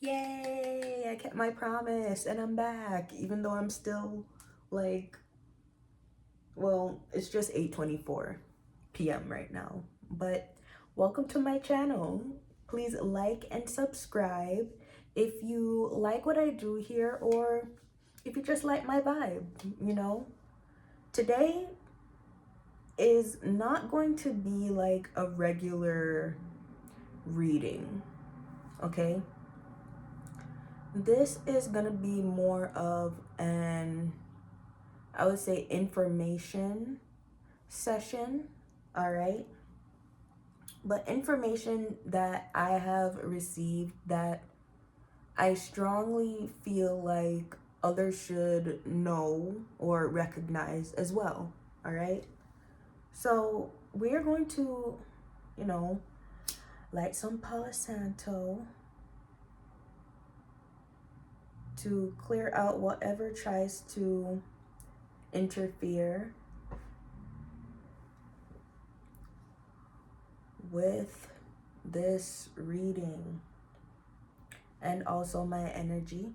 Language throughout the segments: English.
Yay! I kept my promise and I'm back, even though I'm still like, well, it's just 8:24 p.m. right now. But welcome to my channel. Please like and subscribe if you like what I do here or if you just like my vibe, you know? Today is not going to be like a regular reading, okay? This is gonna be more of an, I would say, information session, all right? But information that I have received that I strongly feel like others should know or recognize as well, all right? So we're going to, you know, light some Palo Santo to clear out whatever tries to interfere with this reading and also my energy.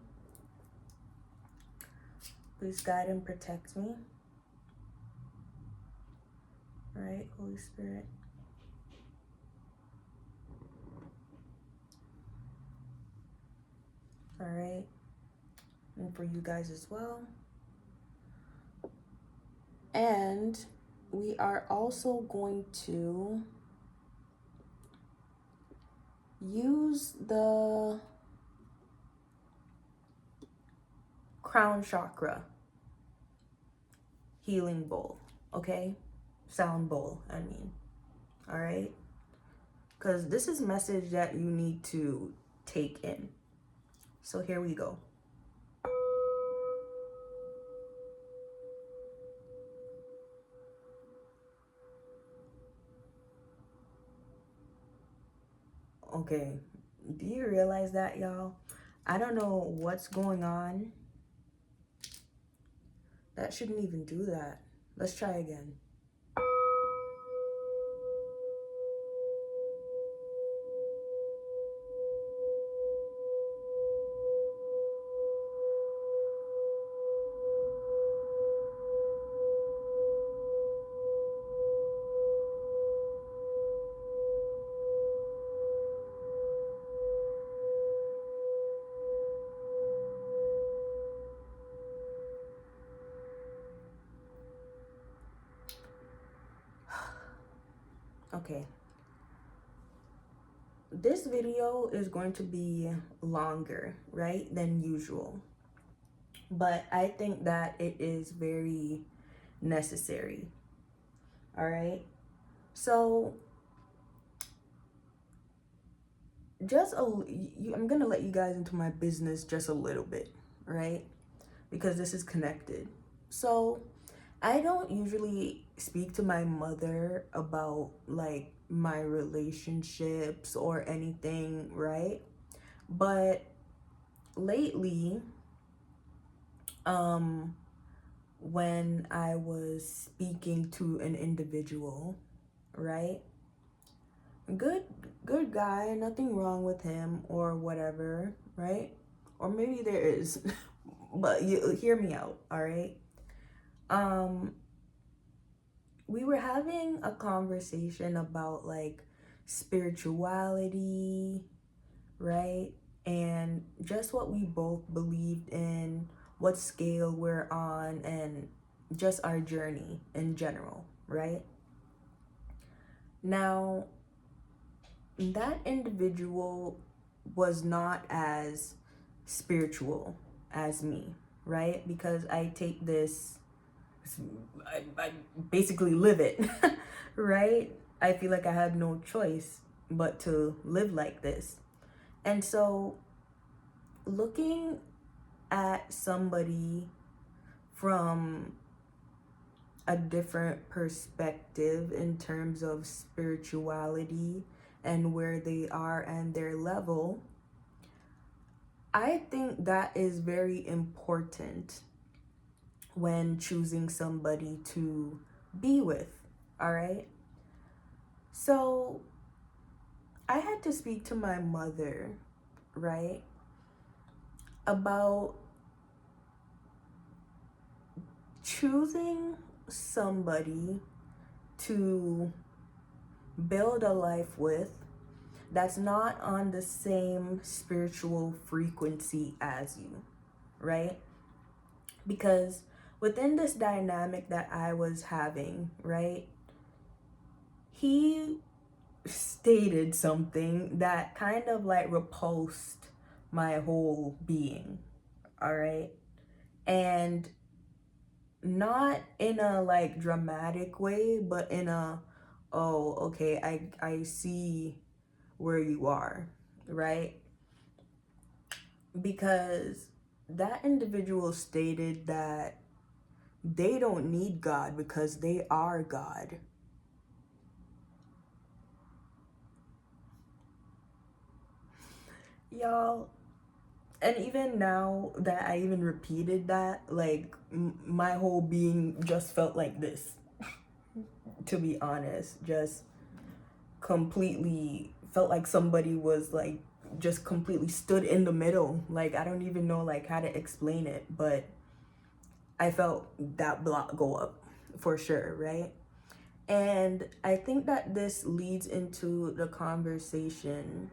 Please guide and protect me. All right, Holy Spirit. All right, and for you guys as well. And we are also going to use the crown chakra healing bowl, okay? Sound bowl, I mean. All right? Because this is message that you need to take in. So here we go. Okay, do you realize that, y'all? I don't know what's going on. That shouldn't even do that. Let's try again. Okay. This video is going to be longer, right, than usual. But I think that it is very necessary. All right? So I'm gonna let you guys into my business just a little bit, right? Because this is connected. So I don't usually speak to my mother about like my relationships or anything, right? But lately, um, when I was speaking to an individual, right? Good good guy, nothing wrong with him or whatever, right? Or maybe there is. But you hear me out, all right? Um we were having a conversation about like spirituality, right? And just what we both believed in, what scale we're on, and just our journey in general, right? Now, that individual was not as spiritual as me, right? Because I take this, I basically live it, right? I feel like I had no choice but to live like this. And so, looking at somebody from a different perspective in terms of spirituality and where they are and their level, I think that is very important when choosing somebody to be with, all right? So I had to speak to my mother, right? about choosing somebody to build a life with that's not on the same spiritual frequency as you, right? Because within this dynamic that I was having, right, he stated something that kind of like repulsed my whole being, all right? And not in a like dramatic way, but in a, oh, okay, I see where you are, right? Because that individual stated that they don't need God because they are God. Y'all, and even now that I even repeated that, like my whole being just felt like this, to be honest. Just completely felt like somebody was like just completely stood in the middle. Like I don't even know like how to explain it, but I felt that block go up for sure, right? And I think that this leads into the conversation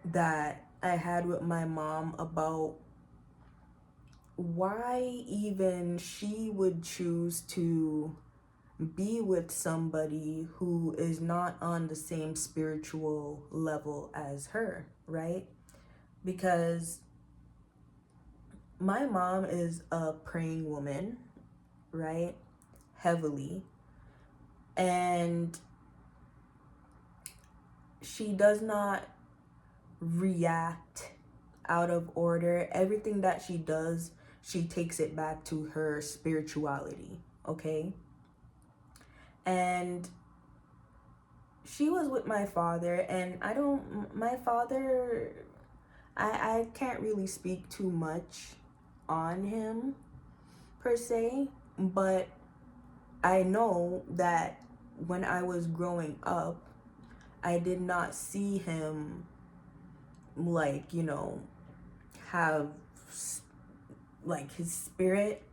that I had with my mom about why even she would choose to be with somebody who is not on the same spiritual level as her, right? Because my mom is a praying woman, right? Heavily. And she does not react out of order. Everything that she does, she takes it back to her spirituality, okay? And she was with my father, and my father, I can't really speak too much on him per se, but I know that when I was growing up, I did not see him like, have like his spirit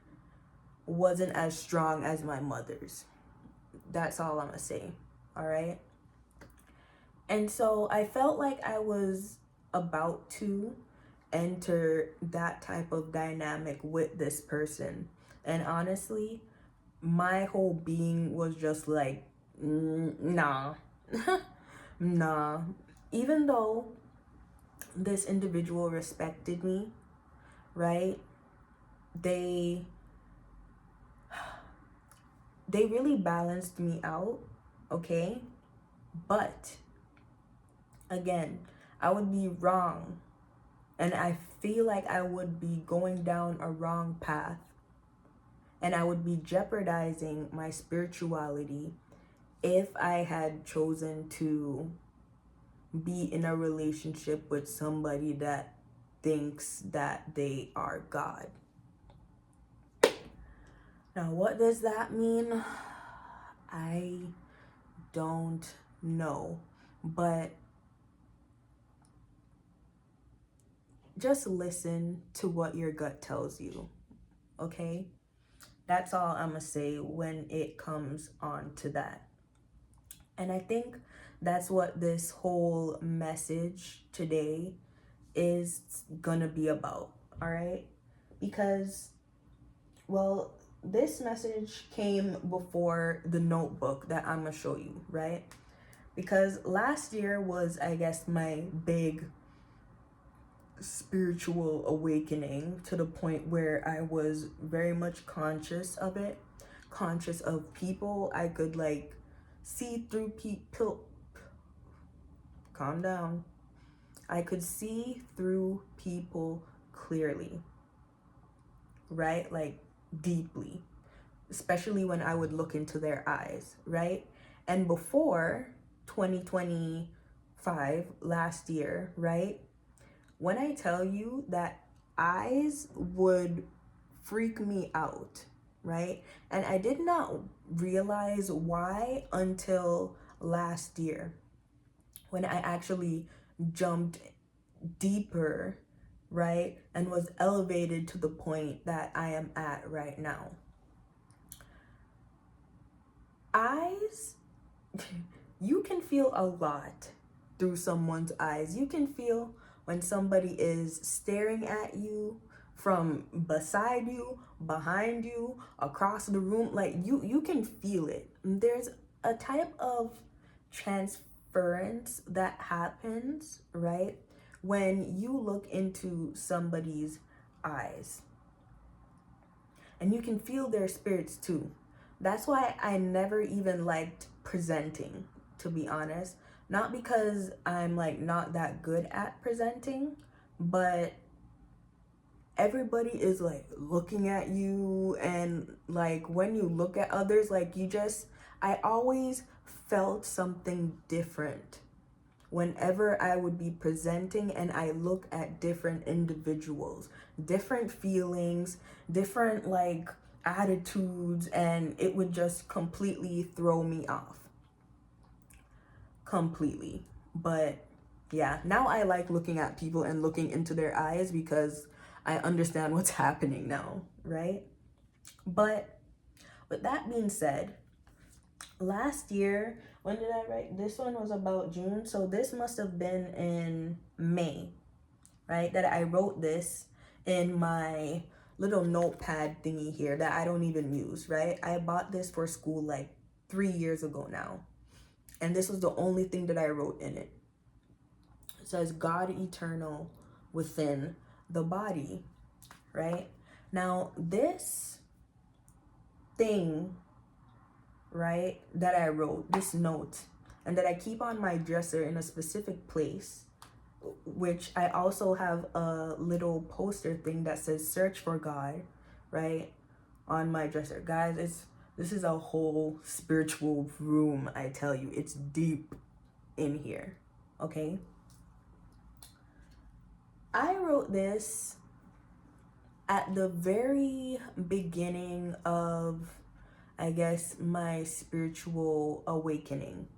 wasn't as strong as my mother's. That's all I'm gonna say. All right. And so I felt like I was about to enter that type of dynamic with this person. And honestly, my whole being was just like, nah, nah. Even though this individual respected me, right? They they really balanced me out, okay? But again, I would be wrong, and I feel like I would be going down a wrong path, and I would be jeopardizing my spirituality if I had chosen to be in a relationship with somebody that thinks that they are God. Now, what does that mean? I don't know, but just listen to what your gut tells you, okay? That's all I'm gonna say when it comes on to that. And I think that's what this whole message today is gonna be about, all right? Because, well, this message came before the notebook that I'm gonna show you, right? Because last year was, I guess, my big spiritual awakening to the point where I was very much conscious of it, conscious of people. I could like see through people. Calm down. I could see through people clearly, right? Like deeply, especially when I would look into their eyes, right? And before 2025, last year, right? When I tell you that eyes would freak me out, right? And I did not realize why until last year when I actually jumped deeper right? And was elevated to the point that I am at right now. Eyes, you can feel a lot through someone's eyes. You can feel when somebody is staring at you from beside you, behind you, across the room. Like you can feel it. There's a type of transference that happens, right? When you look into somebody's eyes. And you can feel their spirits too. That's why I never even liked presenting, to be honest. Not because I'm like not that good at presenting, but everybody is like looking at you, and like when you look at others, like I always felt something different whenever I would be presenting and I look at different individuals, different feelings, different like attitudes, and it would just completely throw me off. Completely. But yeah, now I like looking at people and looking into their eyes because I understand what's happening now, right? But with that being said, last year, when did I write? This one was about June, so this must have been in May, right? That I wrote this in my little notepad thingy here that I don't even use, right? I bought this for school like 3 years ago now. And this was the only thing that I wrote in it. It says, God eternal within the body, right? Now, this thing, right, that I wrote, this note, and that I keep on my dresser in a specific place, which I also have a little poster thing that says search for God, right, on my dresser. Guys, this is a whole spiritual room, I tell you. It's deep in here, okay? I wrote this at the very beginning of, I guess, my spiritual awakening,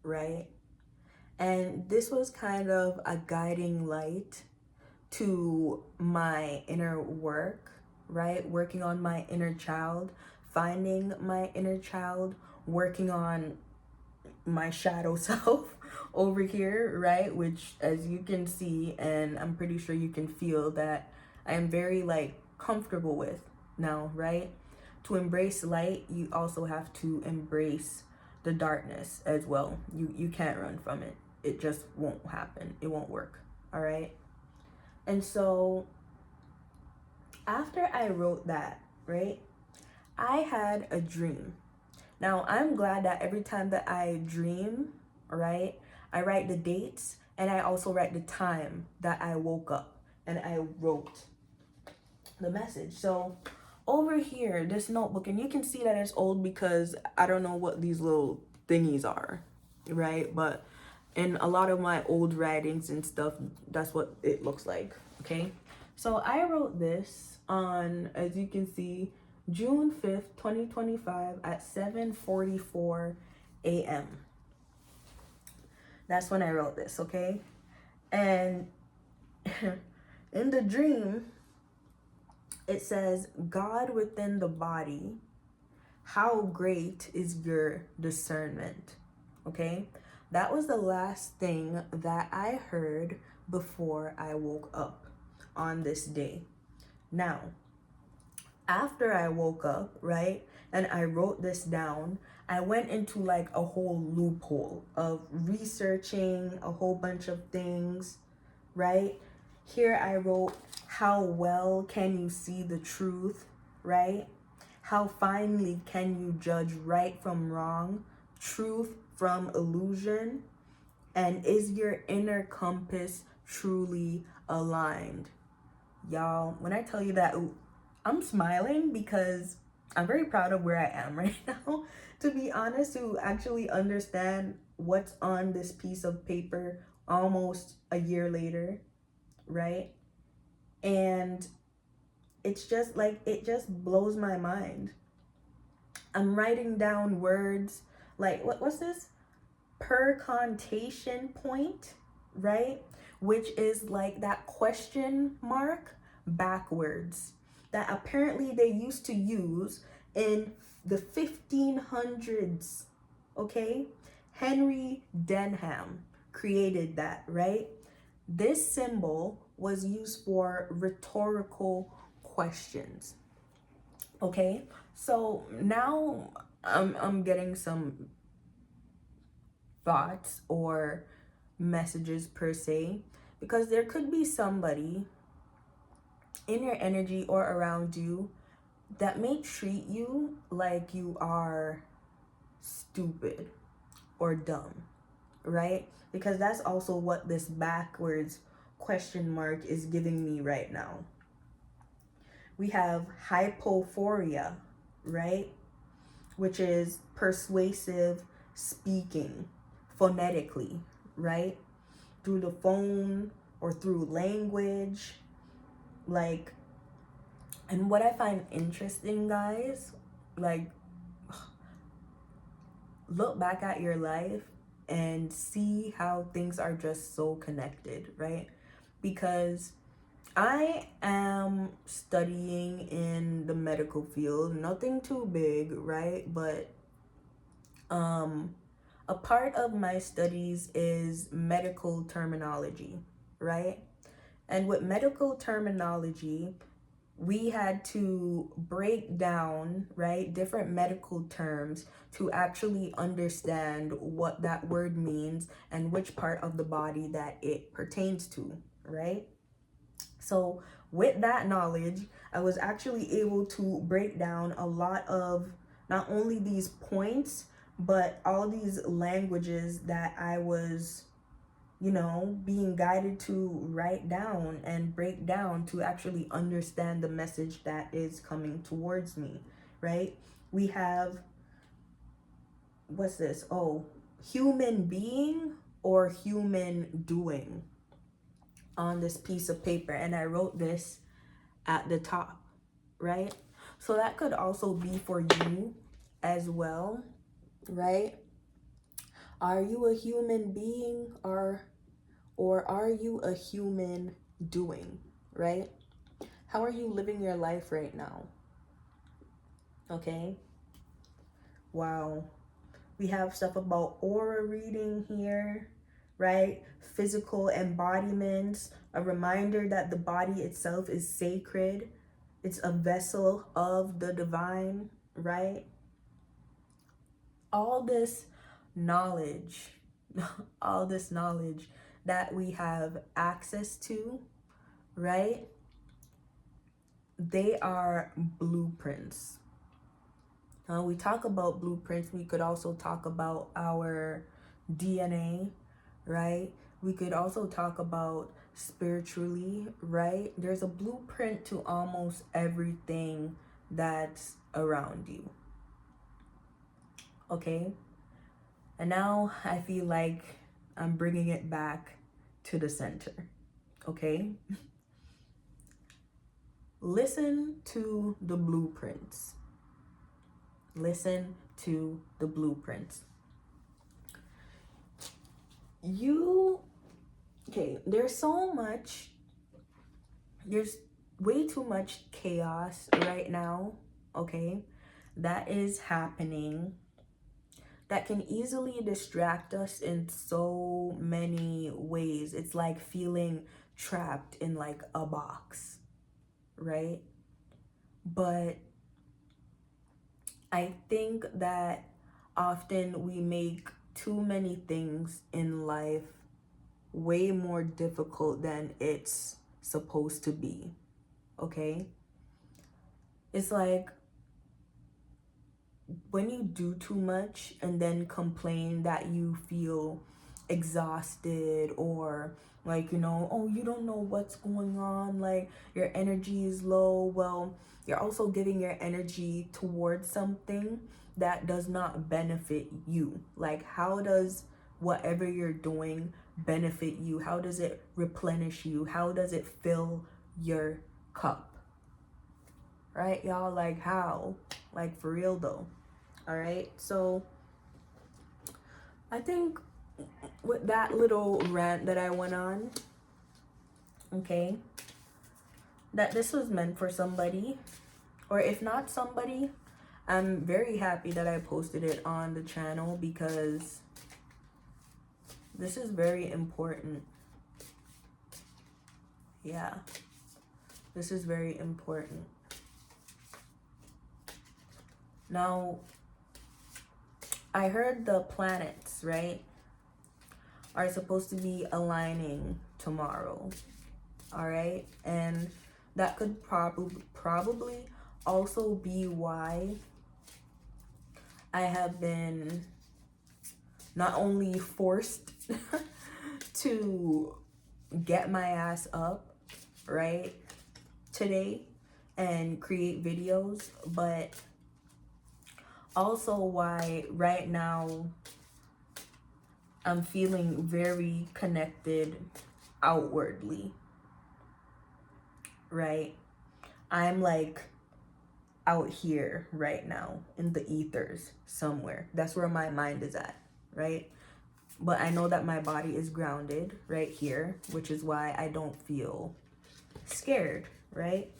right? And this was kind of a guiding light to my inner work, right? Working on my inner child, finding my inner child, working on my shadow self over here, right? Which, as you can see, and I'm pretty sure you can feel, that I am very like comfortable with now, right? To embrace light, you also have to embrace the darkness as well. You can't run from it. It just won't happen. It won't work. All right. And so after I wrote that, right, I had a dream. Now, I'm glad that every time that I dream, right, I write the dates and I also write the time that I woke up and I wrote the message. So over here, this notebook, and you can see that it's old because I don't know what these little thingies are, right? But in a lot of my old writings and stuff, that's what it looks like, okay? So I wrote this on, as you can see, June 5th, 2025 at 7:44 a.m. That's when I wrote this, okay? And in the dream, it says, God within the body, how great is your discernment, okay? That was the last thing that I heard before I woke up on this day. Now, after I woke up, right, and I wrote this down, I went into like a whole loophole of researching a whole bunch of things, right? Here I wrote, how well can you see the truth, right? How finely can you judge right from wrong, truth from illusion? And is your inner compass truly aligned? Y'all, when I tell you that, I'm smiling because I'm very proud of where I am right now. To be honest, to actually understand what's on this piece of paper almost a year later, right? And it's just like, it just blows my mind. I'm writing down words like, what's this? Percontation point, right? Which is like that question mark backwards that apparently they used to use in the 1500s, okay? Henry Denham created that, right? This symbol was used for rhetorical questions, okay? So now I'm getting some thoughts or messages per se, because there could be somebody in your energy or around you that may treat you like you are stupid or dumb, right? Because that's also what this backwards question mark is giving me right now. We have hypophoria, right? Which is persuasive speaking phonetically, right? Through the phone or through language. Like, and what I find interesting, guys, like, look back at your life and see how things are just so connected, right? Because I am studying in the medical field, nothing too big, right? But a part of my studies is medical terminology, right? And with medical terminology, we had to break down, right, different medical terms to actually understand what that word means and which part of the body that it pertains to, right? So with that knowledge, I was actually able to break down a lot of not only these points, but all these languages that I was, being guided to write down and break down to actually understand the message that is coming towards me, right? We have, what's this? Oh, human being or human doing on this piece of paper. And I wrote this at the top, right? So that could also be for you as well, right? Are you a human being or are you a human doing, right? How are you living your life right now? Okay. Wow. We have stuff about aura reading here, right? Physical embodiments, a reminder that the body itself is sacred. It's a vessel of the divine, right? All this knowledge, all this knowledge that we have access to, right? They are blueprints. We talk about blueprints. We could also talk about our DNA, right? We could also talk about spiritually, right? There's a blueprint to almost everything that's around you. Okay? And now I feel like I'm bringing it back to the center. Okay? Listen to the blueprints. Listen to the blueprints. There's way too much chaos right now, okay, that is happening that can easily distract us in so many ways. It's like feeling trapped in like a box, right? But I think that often we make too many things in life way more difficult than it's supposed to be, okay? It's like when you do too much and then complain that you feel exhausted or like, oh, you don't know what's going on, like your energy is low. Well, you're also giving your energy towards something that does not benefit you. Like, how does whatever you're doing benefit you? How does it replenish you? How does it fill your cup? Right, y'all? Like, how? Like, for real though. All right, so I think with that little rant that I went on, okay, that this was meant for somebody, or if not somebody, I'm very happy that I posted it on the channel because this is very important. Yeah, this is very important. Now, I heard the planets, right, are supposed to be aligning tomorrow. All right, and that could probably also be why I have been not only forced to get my ass up, right, today and create videos, but also why right now I'm feeling very connected outwardly, right? I'm like out here right now in the ethers somewhere. That's where my mind is at, right? But I know that my body is grounded right here, which is why I don't feel scared, right?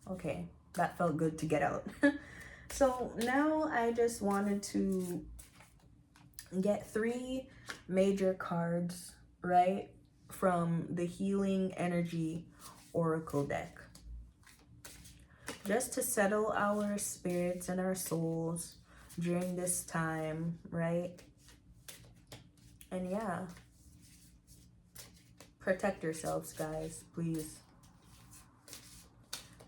Okay, that felt good to get out. So now I just wanted to get 3 major cards, right, from the Healing Energy Oracle deck, just to settle our spirits and our souls during this time, right? And yeah, protect yourselves, guys, please.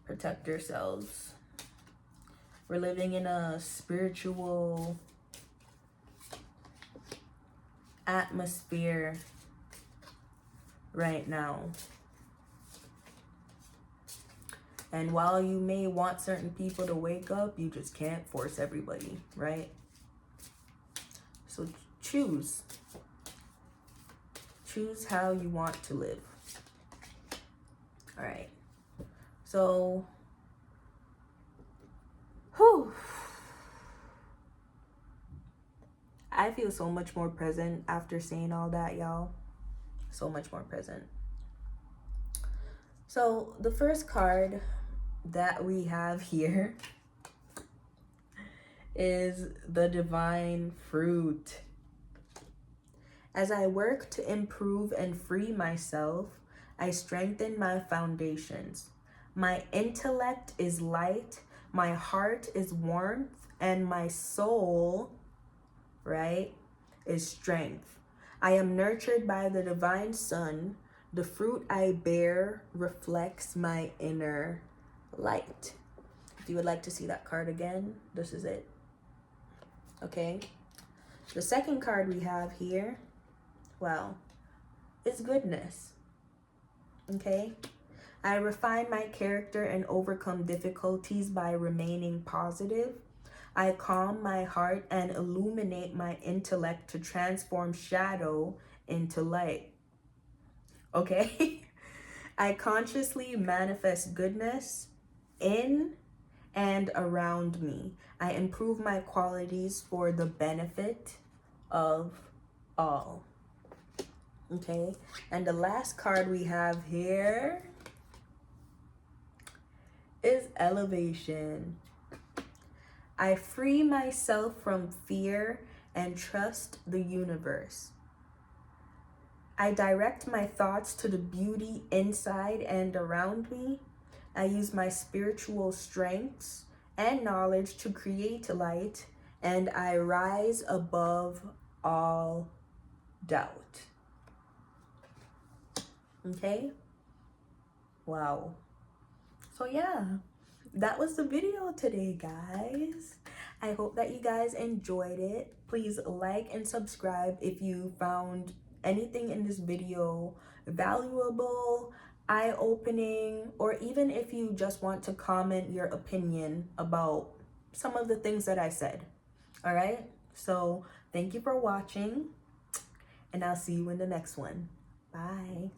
Protect yourselves. We're living in a spiritual atmosphere right now. And while you may want certain people to wake up, you just can't force everybody, right? So choose. Choose how you want to live. All right. So, whew. I feel so much more present after saying all that, y'all. So much more present. So, the first card that we have here is the Divine Fruit. As I work to improve and free myself, I strengthen my foundations. My intellect is light, my heart is warmth, and my soul, right, is strength. I am nurtured by the divine sun. The fruit I bear reflects my inner light. If you would like to see that card again, this is it. Okay. The second card we have here, well, is goodness. Okay. I refine my character and overcome difficulties by remaining positive. I calm my heart and illuminate my intellect to transform shadow into light. Okay? I consciously manifest goodness in and around me. I improve my qualities for the benefit of all. Okay? And the last card we have here is elevation. I free myself from fear and trust the universe. I direct my thoughts to the beauty inside and around me. I use my spiritual strengths and knowledge to create light, and I rise above all doubt. Okay? Wow. So yeah, that was the video today, guys. I hope that you guys enjoyed it. Please like and subscribe if you found anything in this video valuable, eye-opening, or even if you just want to comment your opinion about some of the things that I said. All right? So thank you for watching, and I'll see you in the next one. Bye.